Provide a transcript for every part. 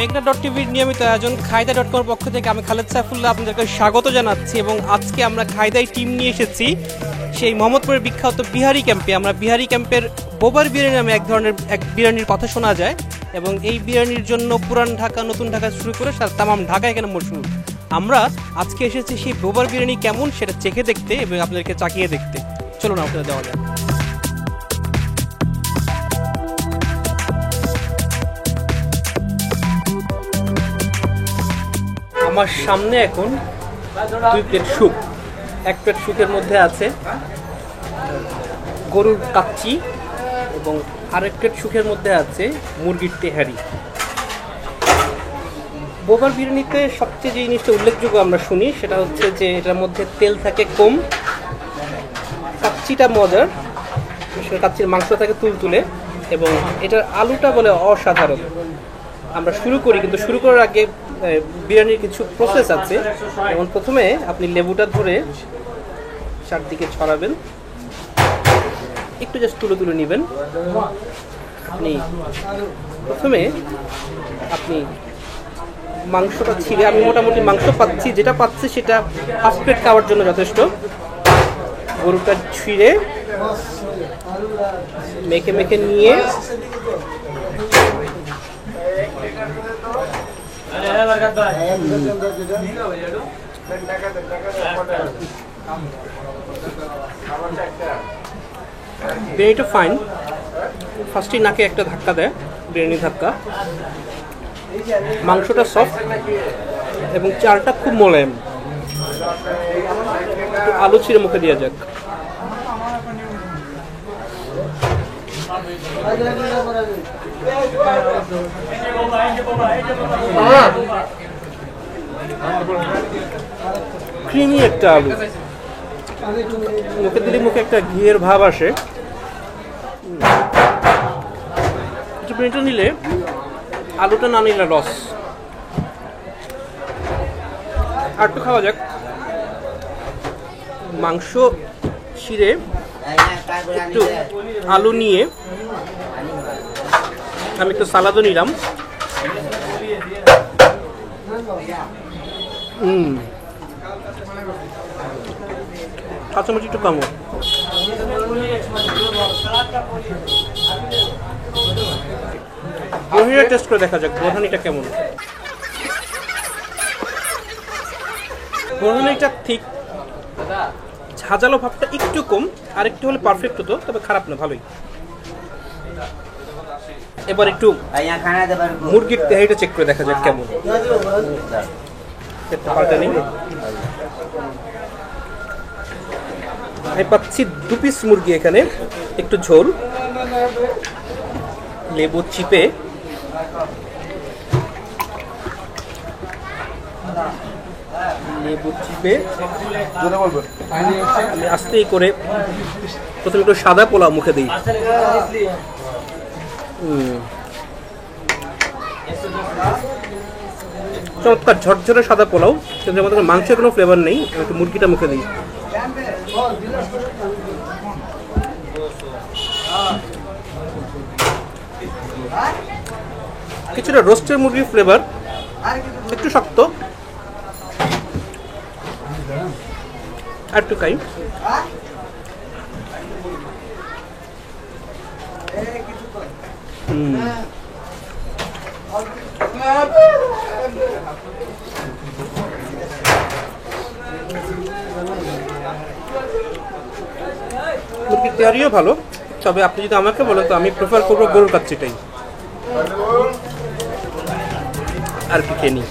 মেঘনা ডট টিভির নিয়মিত আয়োজন খায়দা.com পক্ষ থেকে আমি খালেদ সাইফুল্লাহ আপনাদেরকে স্বাগত জানাচ্ছি এবং আজকে আমরা খায়দাই টিম নিয়ে এসেছি সেই মোহাম্মদপুরের বিখ্যাত বিহারি ক্যাম্পে। আমরা বিহারি ক্যাম্পের বোবার বিরিয়ানি নামে এক ধরনের বিরিয়ানির কথা শোনা যায় এবং এই বিরিয়ানির জন্য পুরান ঢাকা নতুন ঢাকা শুরু করে তামাম ঢাকা এখানে মশহুর। আমরা আজকে এসেছি সেই বোবার বিরিয়ানি কেমন সেটা চেখে দেখতে এবং আপনাদেরকে চাকিয়ে দেখতে। চলুন আপনাদের দেওয়া যায়। আমার সামনে এখন 2 প্লেট স্যুপ। 1 প্লেট স্যুপের মধ্যে আছে গরুর কাচ্চি এবং আরেক প্লেট স্যুপের মধ্যে আছে মুরগির তেহারি। বোবার বিরিয়ানিতে সবচেয়ে যে জিনিসটা উল্লেখযোগ্য আমরা শুনি সেটা হচ্ছে যে এটার মধ্যে তেল থাকে কম, কাচ্চিটা মজার, কাচ্চির মাংস থাকে তুলতুলে এবং এটার আলুটা বলে অসাধারণ। আমরা শুরু করি, কিন্তু শুরু করার আগে বিরিয়ানির কিছু প্রসেস আছে। যেমন প্রথমে আপনি লেবুটা ধরে চারদিকে ছড়াবেন, একটু জাস্ট তুলে নেবেন। আপনি প্রথমে মাংসটা ছিঁড়ে, আমি মোটামুটি মাংস পাচ্ছি, যেটা পাচ্ছি সেটা হাফ প্লেট খাওয়ার জন্য যথেষ্ট। গরুটা ছিঁড়ে মেখে নিয়ে বিরিয়ানিটা ফাইন। ফার্স্টেই নাকে একটা ধাক্কা দেয়, বিরিয়ানি ধাক্কা। মাংসটা সফট এবং চালটা খুব মোলায়েম। আলু ছিঁড়ে মুখে দেওয়া যাক। ক্রিমি একটা আলু, মুখে দিলে মুখে একটা ঘিয়ের ভাব আসে। বিরিয়ানিটা নিলে আলুটা না নিলে লস। আর একটু খাওয়া যাক। মাংস ছিঁড়ে একটু আলু নিয়ে আমি একটু সালাদও নিলাম। কাঁচামরিচ একটু কম। বোরহানিটা টেস্ট করে দেখা যাক বোরহানিটা কেমন। বোরহানিটা ঠিক, ঝাঁঝালো ভাবটা একটু কম, আর একটু হলে পারফেক্ট হতো, তবে খারাপ না, ভালোই। এবার একটু মুরগির তেহারিটা চেক করে দেখা যাক কেমন। আমি পাচ্ছি 2 পিস মুরগি এখানে, একটু ঝোল, লেবু চিপে আমি আস্তেই করে প্রথমে একটু সাদা পোলাও মুখে দিই। চমৎকার ঝরঝরে সাদা পোলাও, কিন্তু আমাদের মাংসের কোনো ফ্লেভার নেই। একটু মুরগিটা মুখে দিই। কিছুটা রোস্টের মুরগির ফ্লেভার, একটু শক্ত। আর একটু খাই। মুরগির তেহারিও ভালো, তবে আপনি যদি আমাকে বলেন তো আমি প্রেফার করবো গরুর কাচ্চিটাই। আর কি খেয়ে নিই।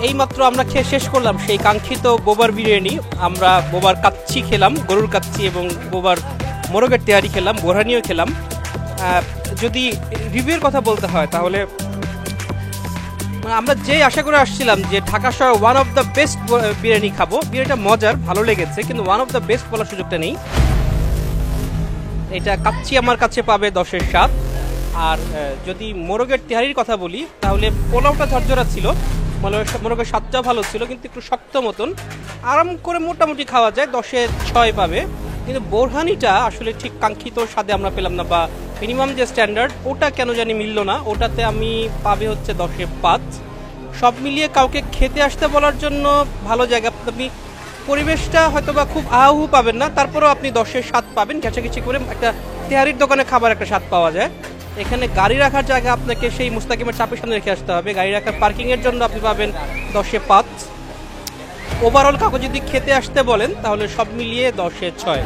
এইমাত্র আমরা খেয়ে শেষ করলাম সেই কাঙ্ক্ষিত বোবার বিরিয়ানি। আমরা বোবার কাচ্চি খেলাম, গরুর কাচ্চি, এবং বোবার মোরগের তেহারি খেলাম, বোরহানিও খেলাম। যদি রিভিউয়ের কথা বলতে হয় তাহলে আমরা যেই আশা করে আসছিলাম যে ঢাকা শহর one of the best biryani খাবো, বিরিয়ানিটা মজার, ভালো লেগেছে, কিন্তু ওয়ান অফ দ্য বেস্ট বলার সুযোগটা নেই। এটা কাচ্চি আমার কাছে পাবে 10-এর 7। আর যদি মোরগের তেহারির কথা বলি তাহলে পোলাওটা ঝরঝরা ছিল, মনে করি স্বাদটা ভালো ছিল, কিন্তু একটু শক্ত মতন। আরাম করে মোটামুটি খাওয়া যায়, 10-6 পাবে। কিন্তু বোরহানিটা আসলে ঠিক কাঙ্ক্ষিত স্বাদে আমরা পেলাম না, বা মিনিমাম যে স্ট্যান্ডার্ড ওটা কেন জানি মিলল না। ওটাতে আমি পাবে হচ্ছে 10-5। সব মিলিয়ে কাউকে খেতে আসতে বলার জন্য ভালো জায়গা। আপনি পরিবেশটা হয়তো বা খুব আহু পাবেন না, তারপরেও আপনি 10-7 পাবেন। ঘেঁচাঘেঁচি করে একটা তেহারির দোকানে খাবার একটা স্বাদ পাওয়া যায়। এখানে গাড়ি রাখার জায়গা আপনাকে সেই মুস্তাকিমের চাপের সামনে রেখে আসতে হবে। গাড়ি রাখার পার্কিংয়ের জন্য আপনি পাবেন 10-5। ওভারঅল কাউকে যদি খেতে আসতে বলেন তাহলে সব মিলিয়ে 10-6।